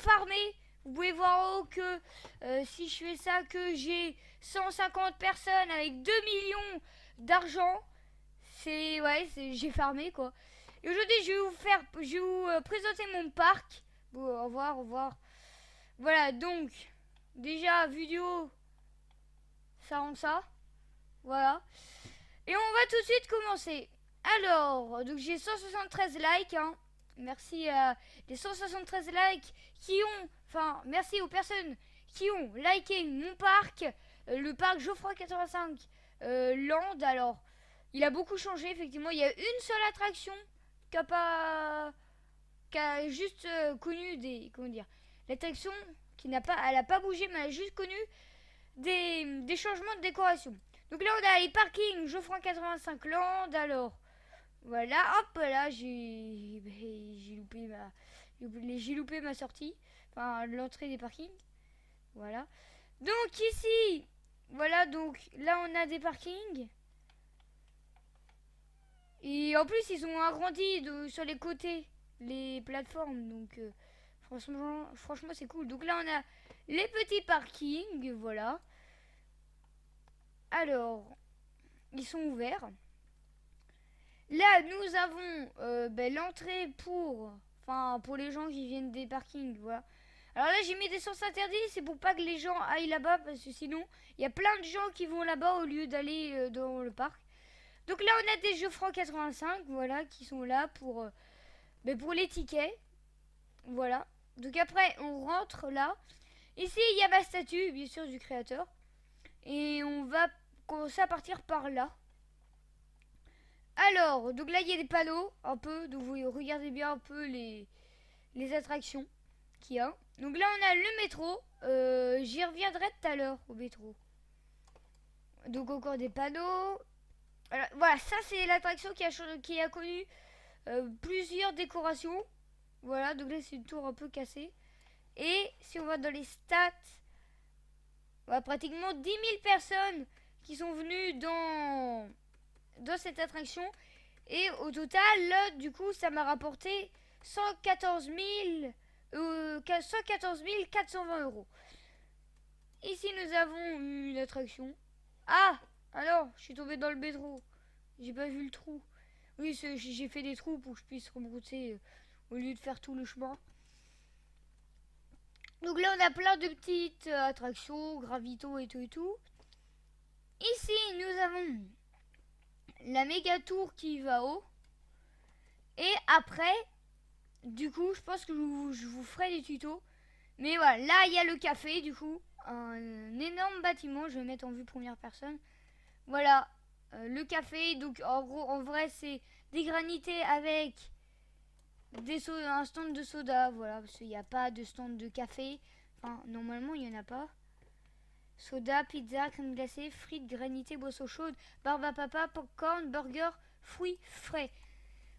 farmer. Vous pouvez voir en haut que si je fais ça, que j'ai 150 personnes avec 2 millions d'argent. C'est ouais, j'ai farmé quoi. Et aujourd'hui, je vais vous présenter mon parc. Bon, au revoir, au revoir. Voilà, donc déjà vidéo, ça rend ça. Voilà. Et on va tout de suite commencer. Alors, donc j'ai 173 likes. Hein. Merci à les 173 likes qui ont, enfin, merci aux personnes qui ont liké mon parc, le parc Geoffroy 85 Land. Alors, il a beaucoup changé, effectivement. Il y a une seule attraction qui a pas, qui a juste connu des, comment dire, l'attraction qui n'a pas, elle a pas bougé, mais elle a juste connu des changements de décoration. Donc là, on a les parkings Geoffroy 85 Land. Alors, voilà, hop là, j'ai loupé ma sortie, enfin l'entrée des parkings. Voilà. Donc ici, voilà, donc là on a des parkings. Et en plus, ils ont agrandi sur les côtés les plateformes. Donc franchement, c'est cool. Donc là, on a les petits parkings, voilà. Alors, ils sont ouverts. Là, nous avons l'entrée pour les gens qui viennent des parkings, voilà. Alors là, j'ai mis des sens interdits, c'est pour pas que les gens aillent là-bas, parce que sinon, il y a plein de gens qui vont là-bas au lieu d'aller dans le parc. Donc là, on a des jeux francs 85, voilà, qui sont là pour les tickets, voilà. Donc après, on rentre là. Ici, il y a ma statue, bien sûr, du créateur. Et on va commencer à partir par là. Alors, donc là, il y a des panneaux, un peu, donc vous regardez bien un peu les attractions qu'il y a. Donc là, on a le métro. J'y reviendrai tout à l'heure au métro. Donc encore des panneaux. Alors, voilà, ça c'est l'attraction qui a connu plusieurs décorations. Voilà, donc là c'est une tour un peu cassée. Et si on va dans les stats, voilà, pratiquement 10 000 personnes qui sont venues dans cette attraction. Et au total, là, du coup, ça m'a rapporté 114 420 euros. Ici, nous avons une attraction. Ah, alors, je suis tombée dans le métro. J'ai pas vu le trou. Oui, j'ai fait des trous pour que je puisse rebrousser au lieu de faire tout le chemin. Donc là, on a plein de petites attractions, gravito et tout et tout. Ici, nous avons la méga tour qui va haut. Et après, du coup, je pense que je vous ferai des tutos. Mais voilà, là, il y a le café, du coup. Un énorme bâtiment. Je vais mettre en vue première personne. Voilà, le café. Donc, en gros, en vrai, c'est des granités avec un stand de soda. Voilà, parce qu'il n'y a pas de stand de café. Enfin, normalement, il n'y en a pas. Soda, pizza, crème glacée, frites, granités, boissons chaudes, barbe à papa, popcorn, burger, fruits frais.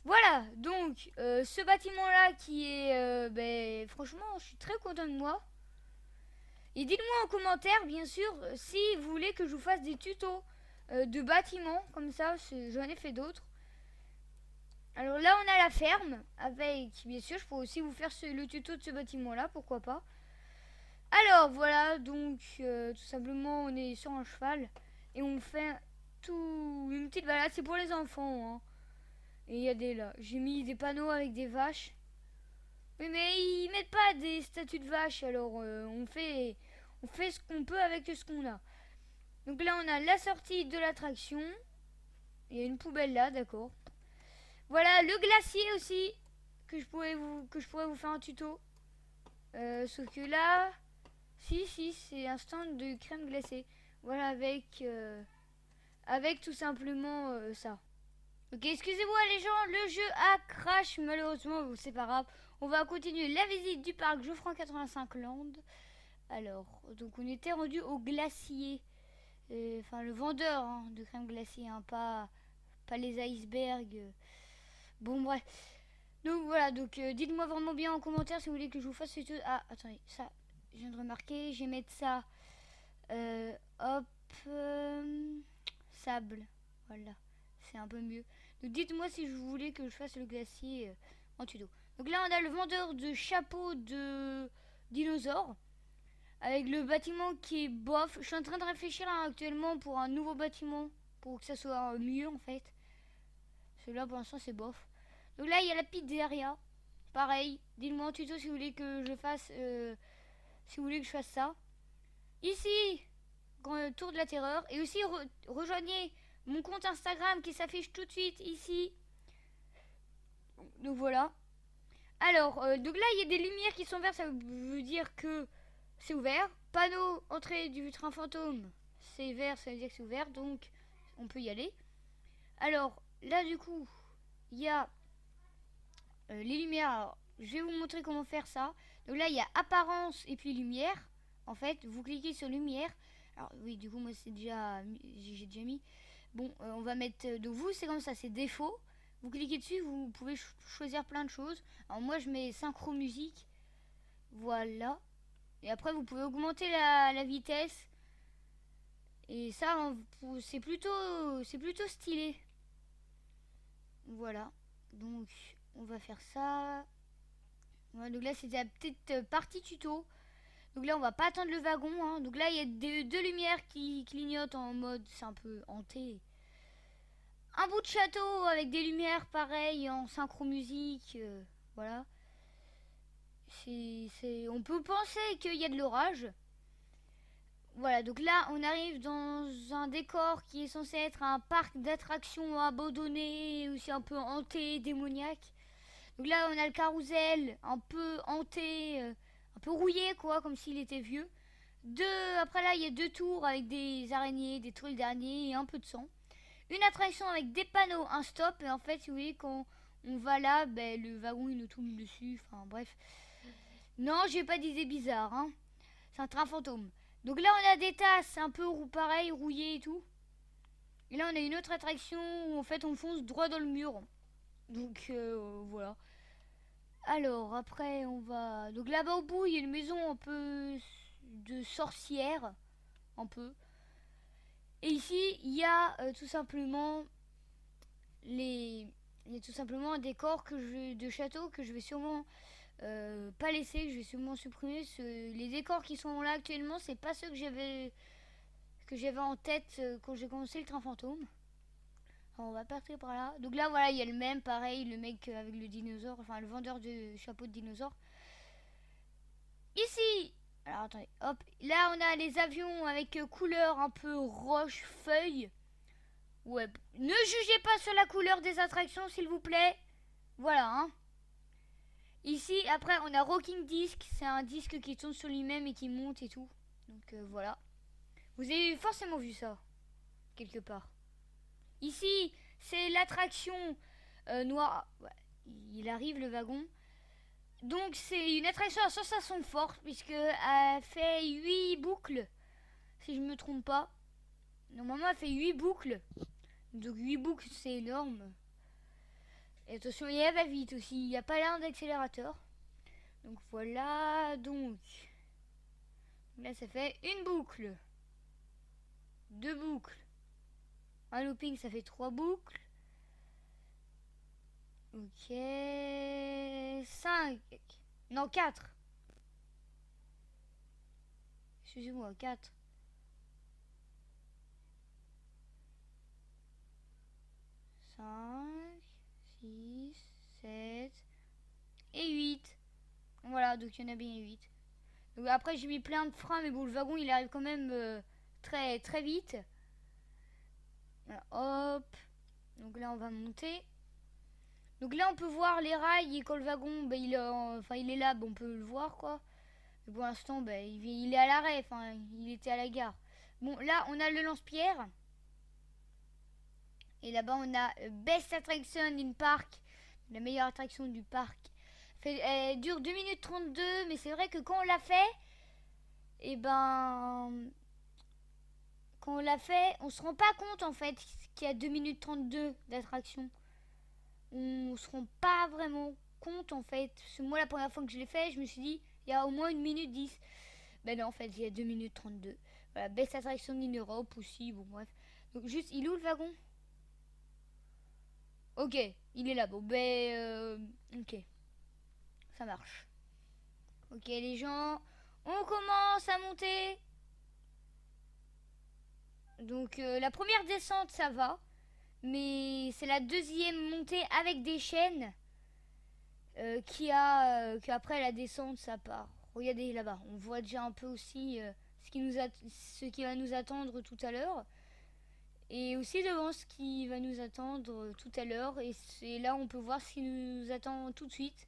Voilà, donc ce bâtiment-là qui est... franchement, je suis très content de moi. Et dites-moi en commentaire, bien sûr, si vous voulez que je vous fasse des tutos de bâtiments, comme ça, j'en ai fait d'autres. Alors là, on a la ferme, avec, bien sûr, je pourrais aussi vous faire le tuto de ce bâtiment-là, pourquoi pas. Alors, voilà, donc, tout simplement, on est sur un cheval, et on fait une petite balade, c'est pour les enfants, hein. Et il y a là, j'ai mis des panneaux avec des vaches. Oui, mais ils mettent pas des statues de vaches, alors on fait ce qu'on peut avec ce qu'on a. Donc là, on a la sortie de l'attraction. Il y a une poubelle là, d'accord. Voilà, le glacier aussi, que je pourrais vous faire un tuto. Sauf que là, si, c'est un stand de crème glacée. Voilà, avec tout simplement ça. Ok, excusez-moi les gens, le jeu a crash, malheureusement, c'est pas grave. On va continuer la visite du parc Geoffroy 85 Land. Alors, donc on était rendu au glacier. Enfin, le vendeur de crème glacée, hein, pas les icebergs. Bon, bref. Donc voilà, donc dites-moi vraiment bien en commentaire si vous voulez que je vous fasse ce tuto. Ah, attendez, ça, je viens de remarquer. Je vais mettre ça. Hop. Sable. Voilà, c'est un peu mieux. Donc dites-moi si vous voulez que je fasse le glacier en tuto. Donc là, on a le vendeur de chapeaux dinosaures. Avec le bâtiment qui est bof. Je suis en train de réfléchir là, actuellement pour un nouveau bâtiment. Pour que ça soit mieux en fait. Celui-là pour l'instant c'est bof. Donc là il y a la pizzeria. Pareil, dites-moi en tuto si vous voulez que je fasse si vous voulez que je fasse ça. Ici, grand tour de la terreur. Et aussi rejoignez mon compte Instagram qui s'affiche tout de suite ici. Donc voilà. Alors, donc là il y a des lumières qui sont vertes, ça veut dire que c'est ouvert. Panneau entrée du train fantôme, c'est vert, ça veut dire que c'est ouvert, donc on peut y aller. Alors là du coup, il y a les lumières. Alors, je vais vous montrer comment faire ça. Donc là il y a apparence et puis lumière. En fait, vous cliquez sur lumière. Alors oui, du coup moi c'est déjà, j'ai déjà mis. Bon, on va mettre, donc vous c'est comme ça, c'est défaut. Vous cliquez dessus, vous pouvez choisir plein de choses. Alors moi je mets synchro musique. Voilà. Et après vous pouvez augmenter la vitesse. Et ça c'est plutôt stylé. Voilà. Donc on va faire ça. Voilà, donc là c'était la petite partie tuto. Donc là on va pas attendre le wagon. Hein. Donc là il y a deux lumières qui clignotent en mode c'est un peu hanté. Un bout de château avec des lumières pareilles en synchro musique. Voilà. On peut penser qu'il y a de l'orage. Voilà, donc là on arrive dans un décor qui est censé être un parc d'attractions abandonné, aussi un peu hanté, démoniaque. Donc là on a le carrousel un peu hanté, un peu rouillé quoi, comme s'il était vieux. Après là il y a deux tours avec des araignées, des trucs d'araignées et un peu de sang. Une attraction avec des panneaux, un stop, et en fait si vous voyez quand on va là, ben, le wagon il nous tombe dessus, enfin bref. Non, j'ai pas d'idée bizarre, hein. C'est un train fantôme. Donc là, on a des tasses un peu pareil, rouillées et tout. Et là, on a une autre attraction où en fait, on fonce droit dans le mur. Donc voilà. Alors, après, on va. Donc là-bas au bout, il y a une maison un peu de sorcière. Un peu. Et ici, il y a tout simplement les. Il y a tout simplement un décor de château que je vais sûrement pas laisser, que je vais sûrement supprimer. Les décors qui sont là actuellement, c'est pas ceux que j'avais en tête quand j'ai commencé le train fantôme. Alors, on va partir par là. Donc là voilà, il y a le même, pareil, le mec avec le dinosaure, enfin le vendeur de chapeau de dinosaure. Ici, alors attendez, hop, là on a les avions avec couleur un peu roche feuille. Ouais, ne jugez pas sur la couleur des attractions s'il vous plaît. Voilà, hein. Ici, après, on a Rocking Disc. C'est un disque qui tourne sur lui-même et qui monte et tout. Donc voilà. Vous avez forcément vu ça, quelque part. Ici, c'est l'attraction noire. Ouais, il arrive le wagon. Donc c'est une attraction à sensation forte puisqu'elle fait 8 boucles. Si je me trompe pas. Normalement, elle fait 8 boucles. Donc 8 boucles, c'est énorme. Et attention, elle va vite aussi. Il n'y a pas l'air d'accélérateur. Donc voilà, donc. Là, ça fait une boucle. Deux boucles. Un looping, ça fait 3 boucles. Ok. 5. Non, 4. Excusez-moi, 4. 5, 6, 7 et 8. Voilà, donc il y en a bien 8. Donc après, j'ai mis plein de freins, mais bon, le wagon, il arrive quand même très, très vite. Voilà, hop. Donc là, on va monter. Donc là, on peut voir les rails et quand le wagon, bah, il est là, bah, on peut le voir, quoi. Mais pour l'instant, bah, il est à l'arrêt, enfin, il était à la gare. Bon, là, on a le lance-pierre. Et là-bas, on a Best Attraction in Park, la meilleure attraction du parc. Elle dure 2 minutes 32, mais c'est vrai que quand on l'a fait, et ben. Quand on l'a fait, on se rend pas compte en fait qu'il y a 2 minutes 32 d'attraction. On se rend pas vraiment compte en fait. Parce que moi, la première fois que je l'ai fait, je me suis dit, il y a au moins 1 minute 10. Ben non, en fait, il y a 2 minutes 32. Voilà, Best Attraction in Europe aussi, bon bref. Donc juste, il est où le wagon? Ok, il est là. Bon, ben, ok, ça marche. Ok, les gens, on commence à monter. Donc la première descente, ça va. Mais c'est la deuxième montée avec des chaînes qu'après la descente, ça part. Regardez là-bas, on voit déjà un peu aussi ce qui va nous attendre tout à l'heure. Et aussi devant ce qui va nous attendre tout à l'heure. Et c'est là où on peut voir ce qui nous attend tout de suite.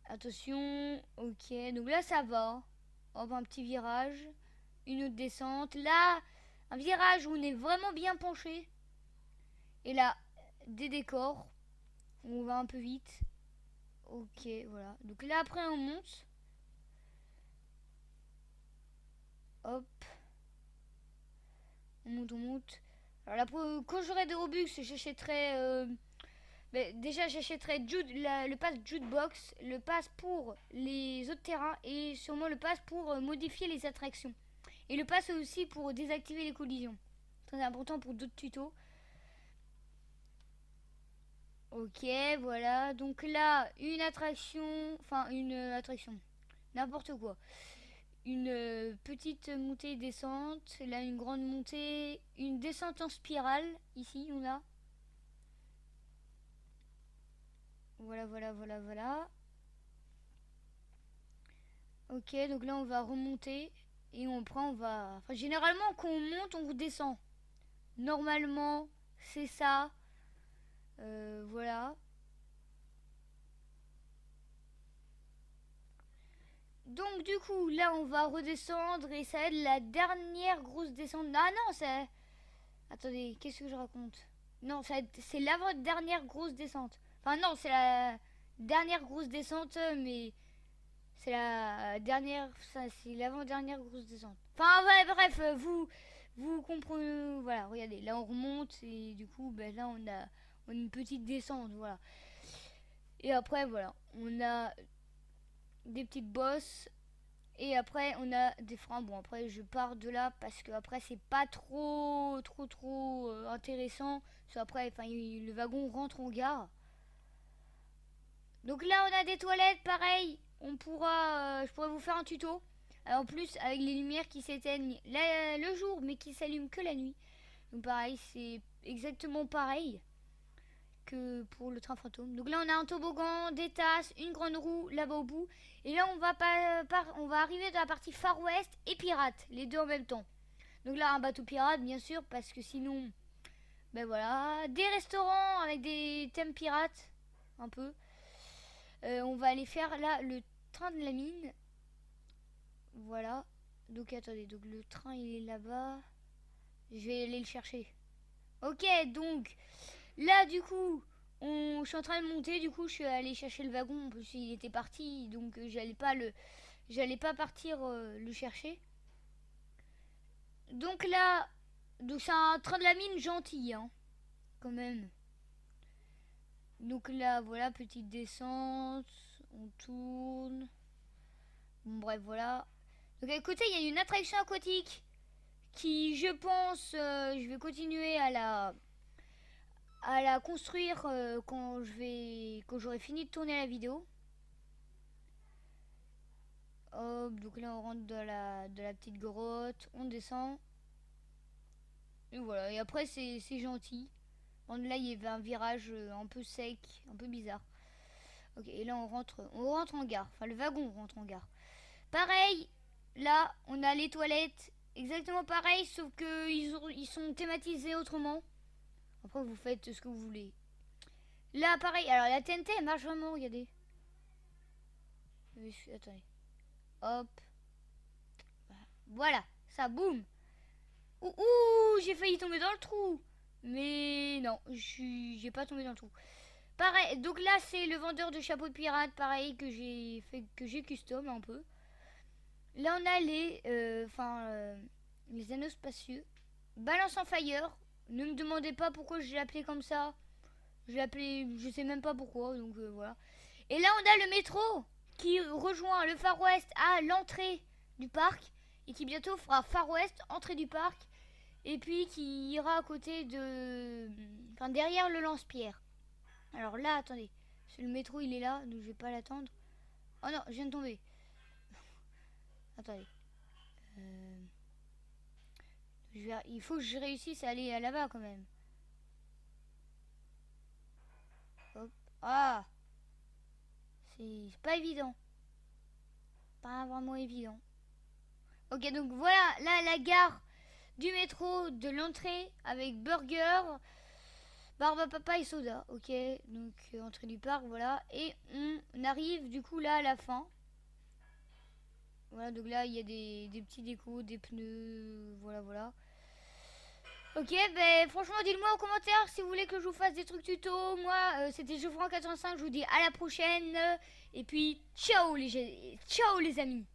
Attention, ok, donc là ça va. Hop, un petit virage, une autre descente. Là, un virage où on est vraiment bien penché. Et là, des décors. On va un peu vite. Ok, voilà. Donc là après on monte. Hop. On monte, on monte. Alors là, quand j'aurai des Robux, j'achèterai... déjà j'achèterai le pass Jukebox, le pass pour les autres terrains et sûrement le pass pour modifier les attractions. Et le pass aussi pour désactiver les collisions. Très important pour d'autres tutos. Ok, voilà. Donc là, une attraction... Enfin, une attraction. N'importe quoi. Une petite montée-descente. Là, une grande montée. Une descente en spirale. Ici, on a. Voilà, voilà, voilà, voilà. Ok, donc là, on va remonter. Et on va... Enfin, généralement, quand on monte, on redescend. Normalement, c'est ça. Voilà. Donc du coup, là, on va redescendre et ça va être la dernière grosse descente. Ah non, c'est... Attendez, qu'est-ce que je raconte? Non, c'est l'avant-dernière grosse descente. Enfin non, c'est la dernière grosse descente, mais c'est la dernière... C'est l'avant-dernière grosse descente. Enfin ouais, bref, vous comprenez... Voilà, regardez, là on remonte et du coup, ben, là on a une petite descente, voilà. Et après, voilà, on a des petites bosses. Et après, on a des freins. Bon, après, je pars de là parce que après, c'est pas trop intéressant. Parce qu'après, enfin, le wagon rentre en gare. Donc là, on a des toilettes, pareil. Je pourrais vous faire un tuto. En plus, avec les lumières qui s'éteignent le jour, mais qui s'allument que la nuit. Donc pareil, c'est exactement pareil que pour le train fantôme. Donc là, on a un toboggan, des tasses, une grande roue là-bas au bout. Et là, on va arriver dans la partie Far West et pirate, les deux en même temps. Donc là, un bateau pirate, bien sûr, parce que sinon, ben voilà. Des restaurants avec des thèmes pirates, un peu. On va aller faire là le train de la mine. Voilà. Donc attendez, donc le train il est là-bas. Je vais aller le chercher. Ok, donc là, du coup, je suis en train de monter. Du coup, je suis allée chercher le wagon. En plus, il était parti, donc j'allais pas partir le chercher. Donc là, donc c'est un train de la mine gentil, hein, quand même. Donc là, voilà, petite descente. On tourne. Bon, bref, voilà. Donc à côté, il y a une attraction aquatique qui, je pense, je vais continuer à la construire quand j'aurai fini de tourner la vidéo. Hop, donc là on rentre de la petite grotte, on descend. Et voilà, et après c'est gentil. Bon, là il y avait un virage un peu sec, un peu bizarre. Ok, et là on rentre en gare. Enfin le wagon rentre en gare. Pareil, là on a les toilettes, exactement pareil, sauf que ils sont thématisés autrement. Après vous faites ce que vous voulez. Là pareil, alors la TNT elle marche vraiment, regardez. Attendez. Hop. Voilà, ça boum. Ouh, j'ai failli tomber dans le trou. Mais non, j'ai pas tombé dans le trou. Pareil, donc là c'est le vendeur de chapeaux de pirate, pareil que j'ai custom un peu. Là on a les anneaux spacieux. Balance en fire. Ne me demandez pas pourquoi je l'ai appelé comme ça. Je l'ai appelé, je sais même pas pourquoi, donc voilà. Et là on a le métro qui rejoint le Far West à l'entrée du parc et qui bientôt fera Far West, entrée du parc, et puis qui ira à côté de... Enfin, derrière le lance-pierre. Alors là, attendez, le métro il est là, donc je vais pas l'attendre. Oh non, je viens de tomber. Attendez. Il faut que je réussisse à aller là-bas quand même. Hop. Ah, c'est pas évident. Pas vraiment évident. Ok, donc voilà, là, la gare du métro de l'entrée avec burger, barbe papa et soda. Ok, donc entrée du parc, voilà. Et on arrive du coup là à la fin. Voilà, donc là il y a des petits décos, des pneus, voilà, voilà. Ok, ben franchement, dites-moi en commentaire si vous voulez que je vous fasse des trucs tuto. Moi, c'était Geoffroy85, je vous dis à la prochaine. Et puis, ciao les amis.